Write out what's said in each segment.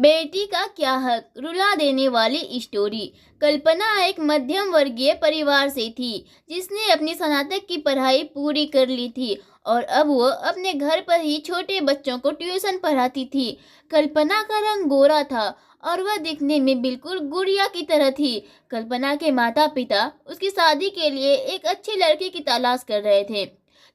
बेटी का क्या हक, रुला देने वाली स्टोरी। कल्पना एक मध्यम वर्गीय परिवार से थी जिसने अपनी स्नातक की पढ़ाई पूरी कर ली थी और अब वो अपने घर पर ही छोटे बच्चों को ट्यूशन पढ़ाती थी। कल्पना का रंग गोरा था और वह दिखने में बिल्कुल गुड़िया की तरह थी। कल्पना के माता पिता उसकी शादी के लिए एक अच्छे लड़के की तलाश कर रहे थे।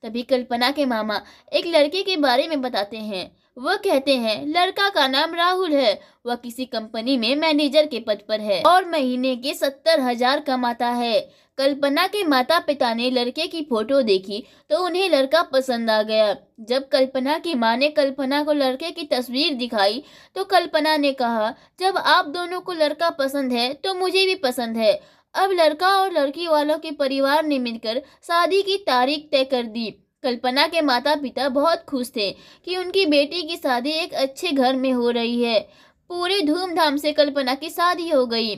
तभी कल्पना के मामा एक लड़के के बारे में बताते हैं। वह कहते हैं लड़का का नाम राहुल है। वह किसी कंपनी में मैनेजर के पद पर है और महीने के 70,000 कमाता है। कल्पना के माता पिता ने लड़के की फोटो देखी तो उन्हें लड़का पसंद आ गया। जब कल्पना की मां ने कल्पना को लड़के की तस्वीर दिखाई तो कल्पना ने कहा, जब आप दोनों को लड़का पसंद है तो मुझे भी पसंद है। अब लड़का और लड़की वालों के परिवार ने मिलकर शादी की तारीख तय कर दी। कल्पना के माता पिता बहुत खुश थे कि उनकी बेटी की शादी एक अच्छे घर में हो रही है। पूरे धूमधाम से कल्पना की शादी हो गई।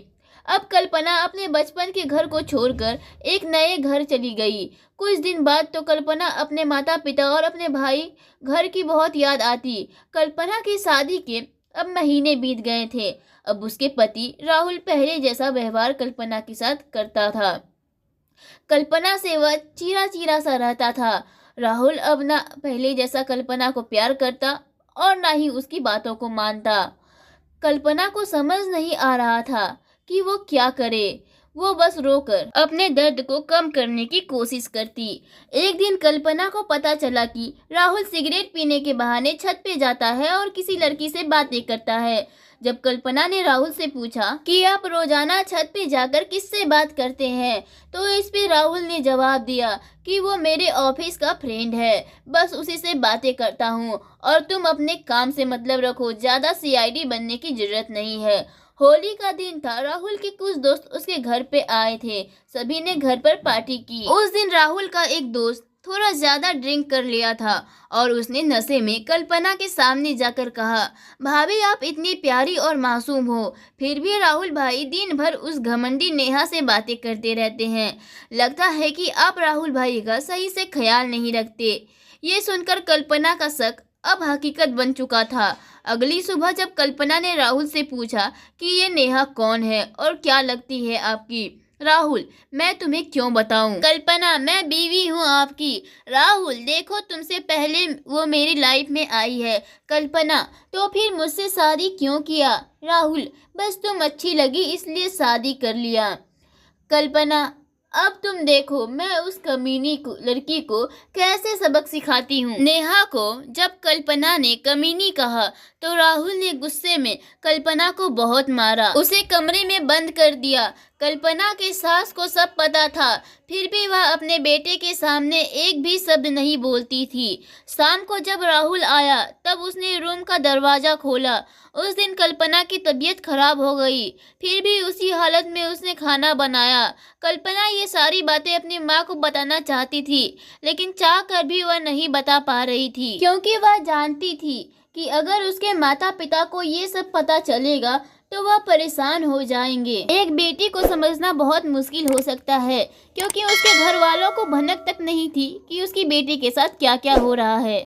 अब कल्पना अपने बचपन के घर को छोड़कर एक नए घर चली गई। कुछ दिन बाद तो कल्पना अपने माता पिता और अपने भाई घर की बहुत याद आती। कल्पना की शादी के अब महीने बीत गए थे। अब उसके पति राहुल पहले जैसा व्यवहार कल्पना के साथ करता था। कल्पना से वह चीरा चीरा सा रहता था। राहुल अब ना पहले जैसा कल्पना को प्यार करता और ना ही उसकी बातों को मानता। कल्पना को समझ नहीं आ रहा था कि वो क्या करे। वो बस रोकर अपने दर्द को कम करने की कोशिश करती। एक दिन कल्पना को पता चला कि राहुल सिगरेट पीने के बहाने छत पे जाता है और किसी लड़की से बातें करता है। जब कल्पना ने राहुल से पूछा कि आप रोजाना छत पे जाकर किससे बात करते हैं, तो इस पे राहुल ने जवाब दिया कि वो मेरे ऑफिस का फ्रेंड है, बस उसी से बातें करता हूँ और तुम अपने काम से मतलब रखो, ज़्यादा सीआईडी बनने की जरूरत नहीं है। होली का दिन था। राहुल के कुछ दोस्त उसके घर पे आए थे। सभी ने घर पर पार्टी की। उस दिन राहुल का एक दोस्त थोड़ा ज्यादा ड्रिंक कर लिया था और उसने नशे में कल्पना के सामने जाकर कहा, भाभी आप इतनी प्यारी और मासूम हो, फिर भी राहुल भाई दिन भर उस घमंडी नेहा से बातें करते रहते हैं। लगता है कि आप राहुल भाई का सही से ख्याल नहीं रखते। ये सुनकर कल्पना का शक अब हकीकत बन चुका था। अगली सुबह जब कल्पना ने राहुल से पूछा कि ये नेहा कौन है और क्या लगती है आपकी। राहुल, मैं तुम्हें क्यों बताऊं। कल्पना, मैं बीवी हूँ आपकी। राहुल, देखो तुमसे पहले वो मेरी लाइफ में आई है। कल्पना, तो फिर मुझसे शादी क्यों किया। राहुल, बस तुम अच्छी लगी इसलिए शादी कर लिया। कल्पना, अब तुम देखो मैं उस कमीनी लड़की को कैसे सबक सिखाती हूँ। नेहा को जब कल्पना ने कमीनी कहा तो राहुल ने गुस्से में कल्पना को बहुत मारा, उसे कमरे में बंद कर दिया। कल्पना के सास को सब पता था, फिर भी वह अपने बेटे के सामने एक भी शब्द नहीं बोलती थी। शाम को जब राहुल आया तब उसने रूम का दरवाज़ा खोला। उस दिन कल्पना की तबीयत खराब हो गई, फिर भी उसी हालत में उसने खाना बनाया। कल्पना ये सारी बातें अपनी माँ को बताना चाहती थी, लेकिन चाह कर भी वह नहीं बता पा रही थी, क्योंकि वह जानती थी कि अगर उसके माता पिता को ये सब पता चलेगा तो वह परेशान हो जाएंगे। एक बेटी को समझना बहुत मुश्किल हो सकता है, क्योंकि उसके घर वालों को भनक तक नहीं थी कि उसकी बेटी के साथ क्या क्या हो रहा है।